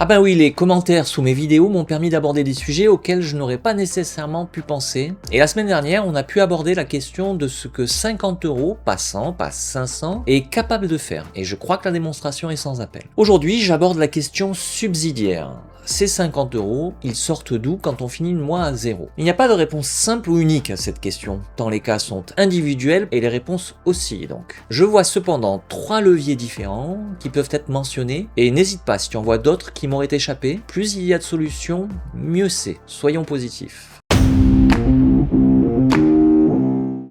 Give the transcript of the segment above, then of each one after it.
Ah ben oui, les commentaires sous mes vidéos m'ont permis d'aborder des sujets auxquels je n'aurais pas nécessairement pu penser. Et la semaine dernière, on a pu aborder la question de ce que 50 €, pas 100, pas 500, est capable de faire. Et je crois que la démonstration est sans appel. Aujourd'hui, j'aborde la question subsidiaire. Ces 50 €, ils sortent d'où quand on finit le mois à zéro? Il n'y a pas de réponse simple ou unique à cette question, tant les cas sont individuels et les réponses aussi donc. Je vois cependant 3 leviers différents qui peuvent être mentionnés, et n'hésite pas si tu en vois d'autres qui m'auraient échappé, plus il y a de solutions, mieux c'est. Soyons positifs.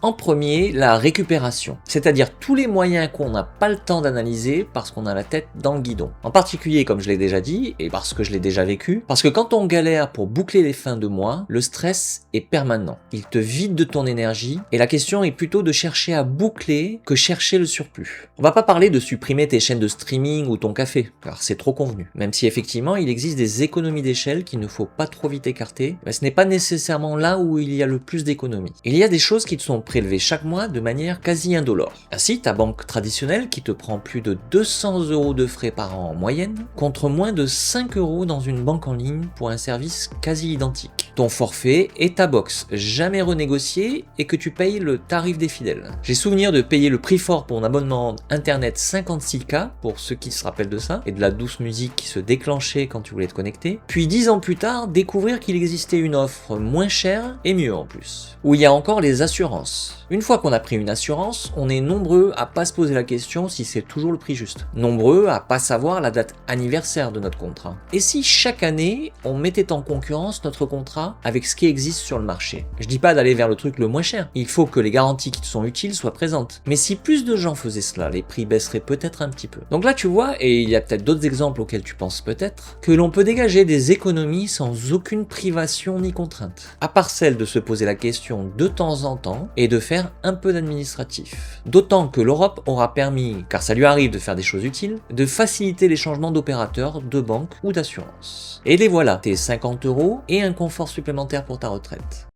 En premier, la récupération, c'est-à-dire tous les moyens qu'on n'a pas le temps d'analyser parce qu'on a la tête dans le guidon. En particulier, comme je l'ai déjà dit, et parce que je l'ai déjà vécu, parce que quand on galère pour boucler les fins de mois, le stress est permanent. Il te vide de ton énergie, et la question est plutôt de chercher à boucler que chercher le surplus. On va pas parler de supprimer tes chaînes de streaming ou ton café, car c'est trop convenu. Même si effectivement, il existe des économies d'échelle qu'il ne faut pas trop vite écarter, mais ce n'est pas nécessairement là où il y a le plus d'économies. Il y a des choses qui te sont prélevé chaque mois de manière quasi indolore. Ainsi, ta banque traditionnelle qui te prend plus de 200 € de frais par an en moyenne, contre moins de 5 € dans une banque en ligne pour un service quasi identique. Ton forfait et ta box, jamais renégocié et que tu payes le tarif des fidèles. J'ai souvenir de payer le prix fort pour un abonnement internet 56K, pour ceux qui se rappellent de ça, et de la douce musique qui se déclenchait quand tu voulais te connecter, puis 10 ans plus tard, découvrir qu'il existait une offre moins chère et mieux en plus, où il y a encore les assurances. Une fois qu'on a pris une assurance, on est nombreux à pas se poser la question si c'est toujours le prix juste. Nombreux à pas savoir la date anniversaire de notre contrat. Et si chaque année, on mettait en concurrence notre contrat avec ce qui existe sur le marché? Je dis pas d'aller vers le truc le moins cher. Il faut que les garanties qui te sont utiles soient présentes. Mais si plus de gens faisaient cela, les prix baisseraient peut-être un petit peu. Donc là, tu vois, et il y a peut-être d'autres exemples auxquels tu penses peut-être, que l'on peut dégager des économies sans aucune privation ni contrainte. À part celle de se poser la question de temps en temps et de faire un peu d'administratif. D'autant que l'Europe aura permis, car ça lui arrive de faire des choses utiles, de faciliter les changements d'opérateurs, de banque ou d'assurance. Et les voilà, tes 50 € et un confort supplémentaire pour ta retraite.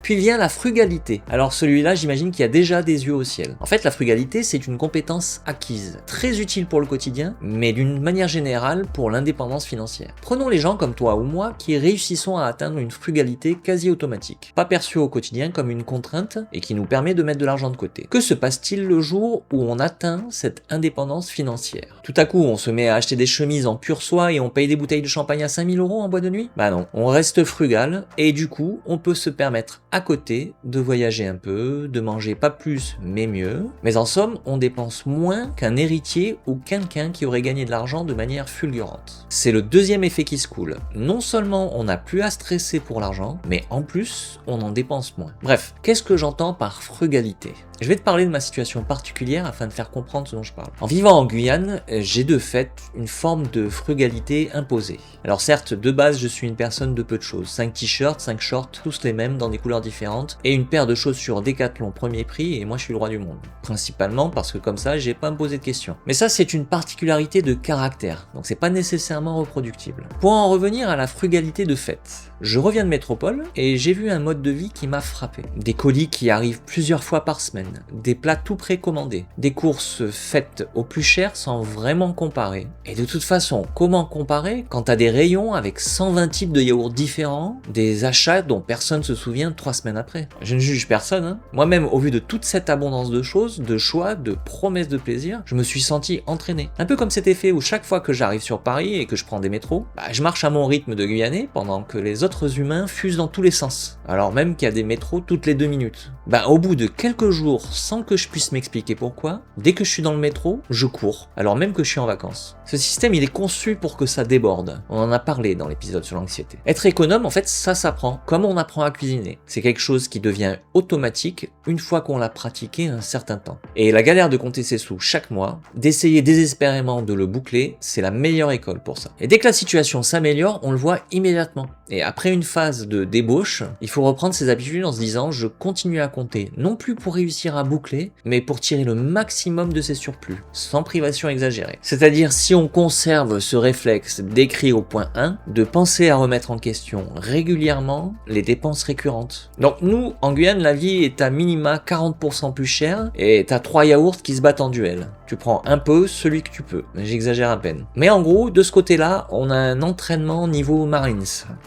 Puis vient la frugalité. Alors celui-là, j'imagine qu'il y a déjà des yeux au ciel. En fait, la frugalité, c'est une compétence acquise, très utile pour le quotidien, mais d'une manière générale pour l'indépendance financière. Prenons les gens comme toi ou moi qui réussissons à atteindre une frugalité quasi automatique, pas perçue au quotidien comme une contrainte et qui nous permet de mettre de l'argent de côté. Que se passe-t-il le jour où on atteint cette indépendance financière? Tout à coup, on se met à acheter des chemises en pure soie et on paye des bouteilles de champagne à 5000 € en boîte de nuit? Bah non, on reste frugal et du coup, on peut se permettre à côté de voyager un peu, de manger pas plus mais mieux, mais en somme on dépense moins qu'un héritier ou quelqu'un qui aurait gagné de l'argent de manière fulgurante. C'est le deuxième effet qui se coule. Non seulement on n'a plus à stresser pour l'argent, mais en plus on en dépense moins. Bref, qu'est-ce que j'entends par frugalité? Je vais te parler de ma situation particulière afin de faire comprendre ce dont je parle. En vivant en Guyane, j'ai de fait une forme de frugalité imposée. Alors certes, de base, je suis une personne de peu de choses. 5 t-shirts, 5 shorts, tous les mêmes dans des couleurs différentes, et une paire de chaussures Decathlon premier prix, et moi je suis le roi du monde. Principalement parce que comme ça, j'ai pas à me poser de questions. Mais ça, c'est une particularité de caractère, donc c'est pas nécessairement reproductible. Pour en revenir à la frugalité de fait, je reviens de métropole, et j'ai vu un mode de vie qui m'a frappé. Des colis qui arrivent plusieurs fois par semaine, des plats tout précommandés, des courses faites au plus cher sans vraiment comparer. Et de toute façon, comment comparer quand t'as des rayons avec 120 types de yaourts différents, des achats dont personne se souvient 3 semaines après? Je ne juge personne, hein. Moi-même, au vu de toute cette abondance de choses, de choix, de promesses de plaisir, je me suis senti entraîné. Un peu comme cet effet où chaque fois que j'arrive sur Paris et que je prends des métros, je marche à mon rythme de Guyanais pendant que les autres humains fusent dans tous les sens. Alors même qu'il y a des métros toutes les 2 minutes. Au bout de quelques jours, sans que je puisse m'expliquer pourquoi, dès que je suis dans le métro, je cours, alors même que je suis en vacances. Ce système, il est conçu pour que ça déborde. On en a parlé dans l'épisode sur l'anxiété. Être économe, en fait, ça s'apprend, comme on apprend à cuisiner. C'est quelque chose qui devient automatique une fois qu'on l'a pratiqué un certain temps. Et la galère de compter ses sous chaque mois, d'essayer désespérément de le boucler, c'est la meilleure école pour ça. Et dès que la situation s'améliore, on le voit immédiatement. Et après une phase de débauche, il faut reprendre ses habitudes en se disant « je continue à compter, non plus pour réussir à boucler, mais pour tirer le maximum de ses surplus, sans privation exagérée. » C'est-à-dire si on conserve ce réflexe décrit au point 1, de penser à remettre en question régulièrement les dépenses récurrentes. Donc nous, en Guyane, la vie est à minima 40% plus chère et t'as 3 yaourts qui se battent en duel. Tu prends un peu celui que tu peux, j'exagère à peine. Mais en gros, de ce côté-là, on a un entraînement niveau Marines.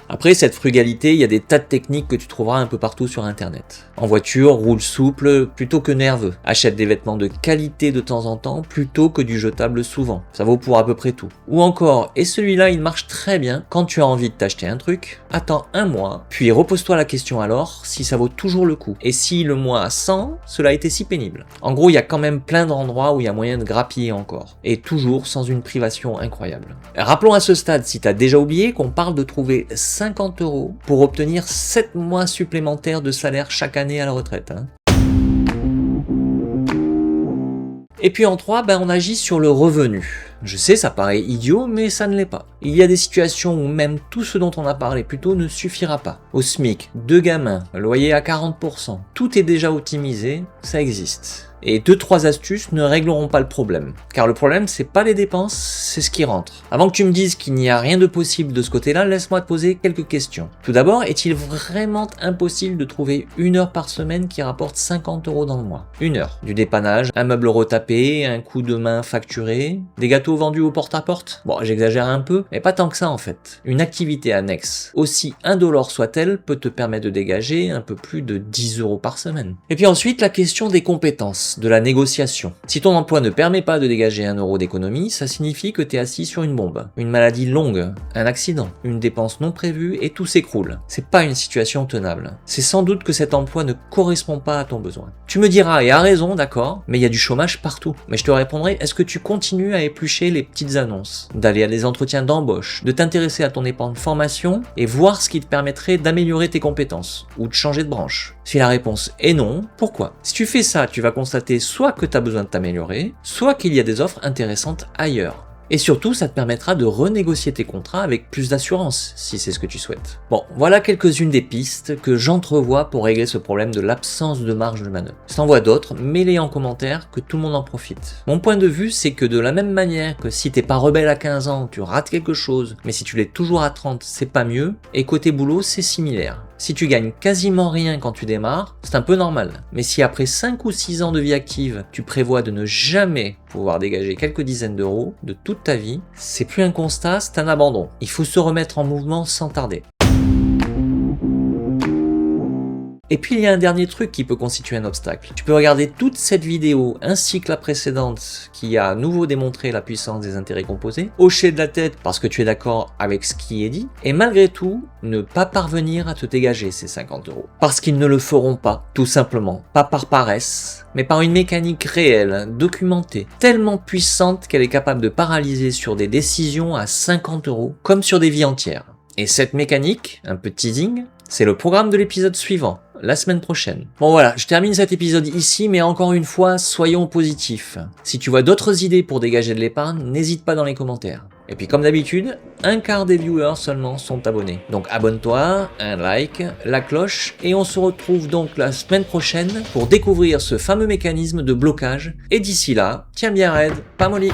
Après cette frugalité, il y a des tas de techniques que tu trouveras un peu partout sur internet. En voiture, roule souple plutôt que nerveux. Achète des vêtements de qualité de temps en temps plutôt que du jetable souvent. Ça vaut pour à peu près tout. Ou encore, et celui-là il marche très bien, quand tu as envie de t'acheter un truc, attends un mois, puis repose-toi la question alors si ça vaut toujours le coup. Et si le mois sans, cela a été si pénible. En gros, il y a quand même plein d'endroits où il y a moyen de grappiller encore. Et toujours sans une privation incroyable. Rappelons à ce stade, si t'as déjà oublié, qu'on parle de trouver 50 € pour obtenir 7 mois supplémentaires de salaire chaque année à la retraite. Et puis en 3, on agit sur le revenu. Je sais, ça paraît idiot, mais ça ne l'est pas. Il y a des situations où même tout ce dont on a parlé plus tôt ne suffira pas. Au SMIC, 2 gamins, loyer à 40%, tout est déjà optimisé, ça existe. Et 2-3 astuces ne régleront pas le problème. Car le problème, c'est pas les dépenses, c'est ce qui rentre. Avant que tu me dises qu'il n'y a rien de possible de ce côté-là, laisse-moi te poser quelques questions. Tout d'abord, est-il vraiment impossible de trouver 1 heure par semaine qui rapporte 50 € dans le mois? 1 heure. Du dépannage, un meuble retapé, un coup de main facturé, des gâteaux vendus au porte-à-porte? Bon, j'exagère un peu, mais pas tant que ça en fait. Une activité annexe, aussi indolore soit-elle, peut te permettre de dégager un peu plus de 10 € par semaine. Et puis ensuite, la question des compétences. De la négociation. Si ton emploi ne permet pas de dégager 1 € d'économie, ça signifie que tu es assis sur une bombe. Une maladie longue, un accident, une dépense non prévue et tout s'écroule. C'est pas une situation tenable. C'est sans doute que cet emploi ne correspond pas à ton besoin. Tu me diras, et à raison, d'accord, mais il y a du chômage partout. Mais je te répondrai, est-ce que tu continues à éplucher les petites annonces, d'aller à des entretiens d'embauche, de t'intéresser à ton épargne formation et voir ce qui te permettrait d'améliorer tes compétences ou de changer de branche? Si la réponse est non, pourquoi? Si tu fais ça, tu vas constater soit que tu as besoin de t'améliorer, soit qu'il y a des offres intéressantes ailleurs. Et surtout, ça te permettra de renégocier tes contrats avec plus d'assurance, si c'est ce que tu souhaites. Bon, voilà quelques-unes des pistes que j'entrevois pour régler ce problème de l'absence de marge de manœuvre. Je t'en vois d'autres, mets-les en commentaire, que tout le monde en profite. Mon point de vue, c'est que de la même manière que si t'es pas rebelle à 15 ans, tu rates quelque chose, mais si tu l'es toujours à 30, c'est pas mieux, et côté boulot, c'est similaire. Si tu gagnes quasiment rien quand tu démarres, c'est un peu normal. Mais si après 5 ou 6 ans de vie active, tu prévois de ne jamais pouvoir dégager quelques dizaines d'euros de toute ta vie, c'est plus un constat, c'est un abandon. Il faut se remettre en mouvement sans tarder. Et puis il y a un dernier truc qui peut constituer un obstacle. Tu peux regarder toute cette vidéo ainsi que la précédente qui a à nouveau démontré la puissance des intérêts composés, hocher de la tête parce que tu es d'accord avec ce qui est dit, et malgré tout, ne pas parvenir à te dégager ces 50 €. Parce qu'ils ne le feront pas, tout simplement. Pas par paresse, mais par une mécanique réelle, documentée, tellement puissante qu'elle est capable de paralyser sur des décisions à 50 € comme sur des vies entières. Et cette mécanique, un peu de teasing, c'est le programme de l'épisode suivant, la semaine prochaine. Bon voilà, je termine cet épisode ici, mais encore une fois, soyons positifs. Si tu vois d'autres idées pour dégager de l'épargne, n'hésite pas dans les commentaires. Et puis comme d'habitude, 1/4 des viewers seulement sont abonnés. Donc abonne-toi, un like, la cloche, et on se retrouve donc la semaine prochaine pour découvrir ce fameux mécanisme de blocage. Et d'ici là, tiens bien raide, pas molly.